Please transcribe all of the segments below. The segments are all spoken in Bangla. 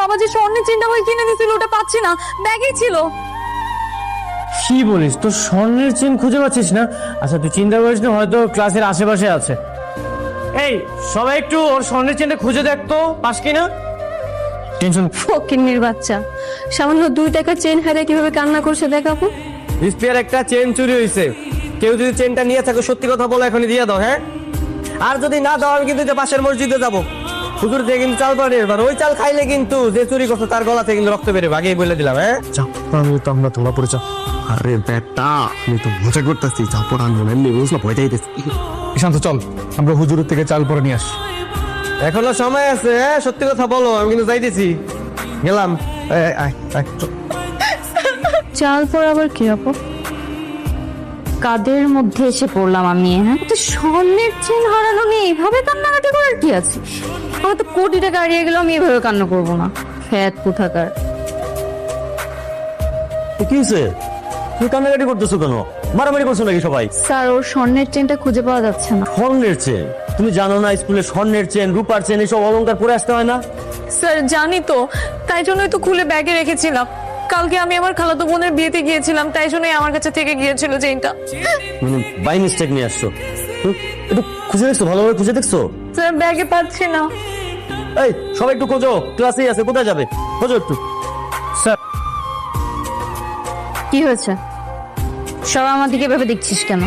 বাবা যে স্বর্ণের চেনটা আমাকে কিনে দিয়েছিল ওটা পাচ্ছি না, ব্যাগেই ছিল। কি বলিস, তোর স্বর্ণের চেন খুঁজে পাচ্ছিস না? আচ্ছা তুই চিন্তা করিস না, হয়তো ক্লাসের আশেপাশে আছে। এই সবাই একটু ওর স্বর্ণের চেনটা খুঁজে দেখতো, পাস কিনা। টেনশন ফকিন্নির বাচ্চা, সামান্য 2 টাকার চেন হারিয়ে কিভাবে কান্না করছে দেখাবো। রিস্পিয়ার একটা চেন চুরি হয়েছে, কেউ যদি চেনটা নিয়ে থাকে সত্যি কথা বলো, এখনই দিয়ে দাও। হ্যাঁ, আর যদি না দাও আমি কিন্তু পাশের মসজিদে যাবো, হুজুর থেকে কিন্তু চাল পাড়ে, এবার ওই চাল খাইলে কিন্তু যে চুরি করছো তার গলা থেকে কিন্তু রক্ত বেরোবে, আগেই বলে দিলাম। হ্যাঁ আমরা তোমরা পড়ে যাও। আরে বেটা, আমি তো মজা করতেছি, চাপড় আনবো না, বুঝলো, ভয় যাইতেছি। শান্ত, চল আমরা হুজুরের থেকে চাল পরে নিয়ে আসি। এখনো সময় আছে। হ্যাঁ সত্যি কথা বলো, আমি কিন্তু যাইতেছি, গেলাম। চাল পর আবার কি আপু? কাদের মধ্যে এসে পড়লাম আমি? হ্যাঁ, তো স্বর্ণের চেন হারানো নিয়ে এইভাবে কান্নাকাটি করার কি আছে? আমার তো কোটি টাকা হারিয়ে গেল, আমি এভাবে কান্না করবো না। ফ্যাট কোথাকার। কি হয়েছে? তুই কান্নাকাটি করতেছো কেন? মারামারি করছো নাকি সবাই? স্যার, ওর স্বর্ণের চেনটা খুঁজে পাওয়া যাচ্ছে না। স্বর্ণের চেন? তুমি জানো না স্কুলে স্বর্ণের চেন, রূপার চেন এসব অলংকার পরে আসতে হয় না? স্যার জানি তো, তাই জন্যই তো খুলে ব্যাগে রেখেছিলাম। কালকে আমি আমার খালাতো বোনের বিয়েতে গিয়েছিলাম, তাই জন্যই আমার কাছে থেকে গিয়েছিল চেনটা। মানে বাই মিস্টেক নিয়ে আসছো? একটু খুঁজে দেখছো, ভালোভাবে খুঁজে দেখছো? স্যার ব্যাগে পাচ্ছি না। এই সবাই একটু খোঁজো, ক্লাসেই আছে, কোথায় যাবে? খোঁজো একটু। স্যার কি হয়েছে? সব আমার দিকে ভেবে দেখছিস কেন?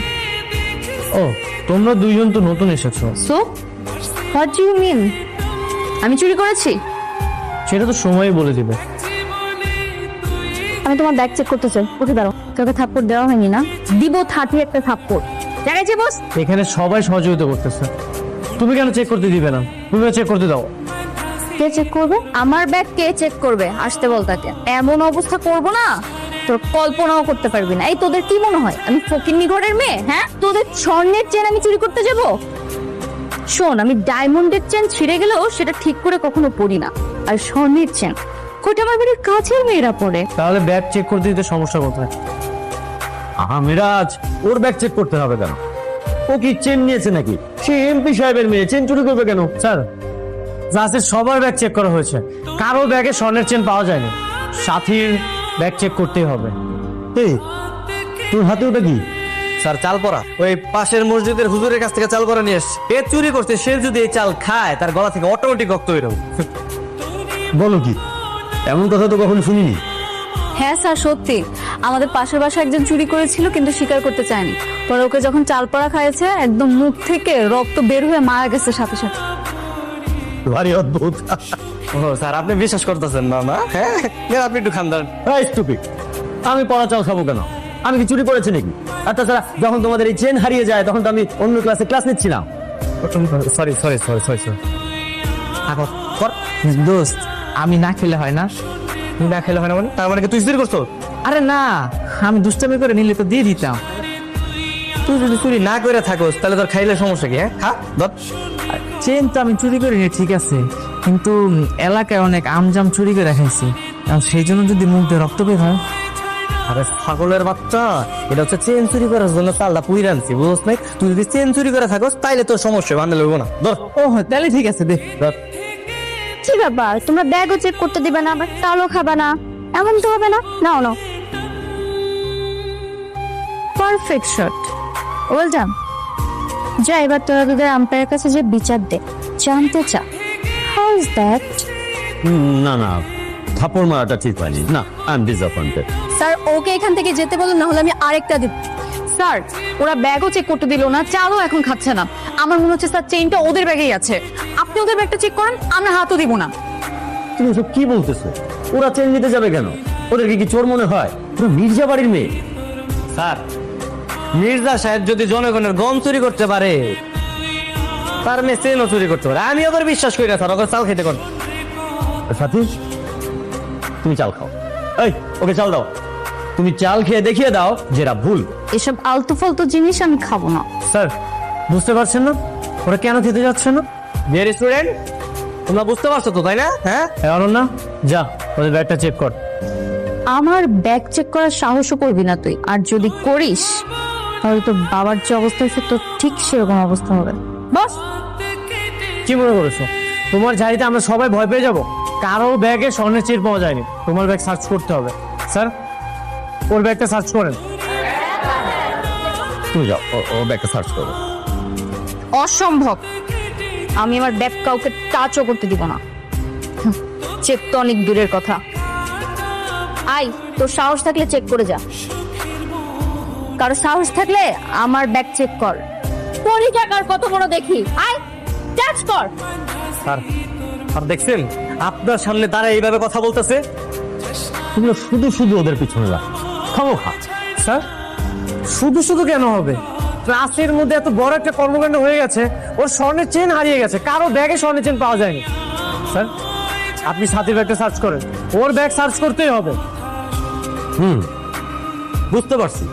ও, তোমরা দুইজন তো নতুন এসেছো। So what do you mean? আমি চুরি করেছি? সেটা তো সময়ই বলে দিবে। আমি তোমার ব্যাগ চেক করতে চাই। উঠে দাঁড়াও। তোকে থাপ্পড় দেওয়া হয়নি না? দিব 30 একটা থাপ্পড়। জায়গায় যে বস। এখানে সবাই সহযোগিতা করতেছে, তুমি কেন চেক করতে দিবে না? তুমি চেক করতে দাও। কে চেক করবে? আমার ব্যাগ কে চেক করবে? আসতে বল তাকে। এমন অবস্থা করব না তোর কল্পনাও করতে পারবি না। এই তোদের কি মনে হয় আমি ফকিন্নি ঘরের মেয়ে? হ্যাঁ, তোদের স্বর্ণের চেন আমি চুরি করতে যাব? শোন, আমি ডায়মন্ডের চেন ছিঁড়ে গেলেও সেটা ঠিক করে কখনো পরি না। আর স্বর্ণের চেন কোটা আমার বাড়ির কাছের মেয়েরা পরে। তাহলে ব্যাগ চেক করতে দিতে সমস্যা কোথায়? মিরাজ, ওর ব্যাগ চেক করতে হবে কেন? ও কি চেন নিয়েছে নাকি? সে এমপি সাহেবের মেয়ে, চেন চুরি করবে কেন? স্যার, ক্লাসের সবার ব্যাগ চেক করা হয়েছে, কারো ব্যাগে স্বর্ণের চেন পাওয়া যায়নি। সাথীর ব্যাগ চেক করতেই হবে। এই তোর হাতে ওটা কি? স্যার চাল পড়া, ওই পাশের মসজিদের হুজুরের কাছ থেকে চাল পড়া নিয়ে এসছে। এ চুরি করছে, সে যদি এই চাল খায় তার গলা থেকে অটোমেটিক রক্ত বেরোবে। বলো কি? এমন কথা তো কখনো শুনিনি। হ্যাঁ স্যার, সত্যি। আমাদের পাশের বাসায় একজন চুরি করেছিল কিন্তু স্বীকার করতে চায়নি। পরে ওকে যখন চালপড়া খাইয়েছে একদম মুখ থেকে রক্ত বের হয়ে মারা গেছে সাথে সাথে। ভারী অদ্ভুত। ও স্যার, আপনি বিশ্বাস করতেছেন না? না হ্যাঁ, আপনি একটু খান দাঁড়ান। স্টুপিড, আমি পড়া চাল খাবো কেন? আমি কি চুরি করেছি নাকি? আর তাছাড়া যখন তোমাদের এই চেন হারিয়ে যায় তখন তো আমি অন্য ক্লাসে ক্লাস নিচ্ছিলাম। Sorry sorry sorry sorry sorry. দোস্ত, আমি না খেলে হয় না? তুই না খেলে হয় না মানে? তার মানে কি তুই চুরি করছো? আরে না, আমি দুষ্টামি করে নিলে তো দিয়ে দিতাম। তুই যদি চুরি না করে থাকোস তাহলে তোর খাইলে সমস্যা কি? হ্যাঁ খা ধর। চেন তো আমি চুরি করিনি, ঠিক আছে, কিন্তু এলাকায় অনেক আমজাম চুরি করে খাইছি। আর সেই জন্য যদি মুখ দিয়ে রক্ত বের হয়। আরে ছাগলের বাচ্চা, এটা হচ্ছে চেন চুরি করার জন্য চালটা পুইরা আনছি, বুঝছ নাই? তুই যদি চেন চুরি করে থাকোস তাইলে তোর সমস্যা, বান্ধে লইব না। ধর ও তাহলে ঠিক আছে, দে। ধর। কি ব্যাপার, তোমরা ব্যাগও চেক করতে দিবে না, আবার চালও খাবে না? এমন তো হবে না। নাও নাও, পারফেক্ট শট, ওয়েল ডান। যা, এবার তোরা তোদের আম্পায়ারের কাছে যে বিচার দে, জানতে চা হাউ ইজ দ্যাট। না না, থাপড় মারাটা ঠিক হয়নি। না, আই এম ডিসঅ্যাপয়েন্টেড। স্যার, ওকে এখান থেকে যেতে বলুন, না হলে আমি আরেকটা দিব। স্যার, ওরা ব্যাগও চেক করতে দিল না, চালও এখন খাচ্ছে না। আমার মনে হচ্ছে স্যার চেইনটা ওদের ব্যাগেই আছে। আপনি ওদের ব্যাগটা চেক করেন, আমরা হাতও দিব না। তুমি এসব কি বলতেছো? ওরা চেন নিতে যাবে কেন? ওদেরকে কি চোর মনে হয়? পুরো মির্জা বাড়ির মেয়ে। স্যার, মির্জা সাহেব যদি জনগণের গম চুরি করতে পারে, তার মেয়ে চেনও চুরি করতে পারে। আমি ওদের বিশ্বাস করি না স্যার, ওকে চাল খেতে কোন। সাথী, তুমি চাল খাও। এই, ওকে চাল দাও। তুমি চাল খেয়ে দেখিয়ে দাও যেটা ভুল। এসব আলতু ফালতু জিনিস আমি খাবো না। স্যার, বুঝতে পারছেন না ওরা কেন খেতে যাচ্ছে না? ডিয়ার স্টুডেন্ট, তোমরা বুঝতে পারছো তো, তাই না? হ্যাঁ, না, যা ওদের ব্যাগটা চেক কর। আমার ব্যাগ চেক করার সাহসও করবি না তুই, আর যদি করিস তাহলে তো বাবার যে অবস্থা হয়েছে তোর ঠিক সেরকম অবস্থা হবে। বস, কি মনে করেছো তোমার ঝাড়িতে আমরা সবাই ভয় পেয়ে যাবো? কারো ব্যাগে স্বর্ণের চেন পাওয়া যায়নি, তোমার ব্যাগ সার্চ করতে হবে। স্যার, ওর ব্যাগটা সার্চ করেন। তুমি যাও, ও ব্যাগটা সার্চ করো। অসম্ভব, আমি আমার ব্যাগ কাউকে টাচও করতে দিব না। চেক তো অনেক দূরের কথা। আই, তোর সাহস থাকলে চেক করে যা। কারো সাহস থাকলে আমার ব্যাগ চেক কর। পরীক্ষাকার কত বড় দেখি। আই, টাচ কর। স্যার, আর দেখছেন আপনার সামনে তারা এইভাবে কথা বলতেছে। তুমি শুধু শুধু ওদের পিছনে লাগ খামোখা। স্যার, শুধু শুধু কেন হবে? ক্লাসের মধ্যে এত বড় একটা কর্মকাণ্ড হয়ে গেছে, ওর স্বর্ণের চেন হারিয়ে গেছে, কারো ব্যাগে স্বর্ণের চেন পাওয়া যায়নি। স্যার, আপনি সাথীর ব্যাগটা সার্চ করেন, ওর ব্যাগ সার্চ করতেই হবে। বুঝতে পারছি,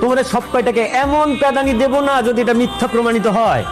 তোমাদের সব কয়টাকে এমন প্যাদানি দেব না যদি এটা মিথ্যা প্রমাণিত হয়।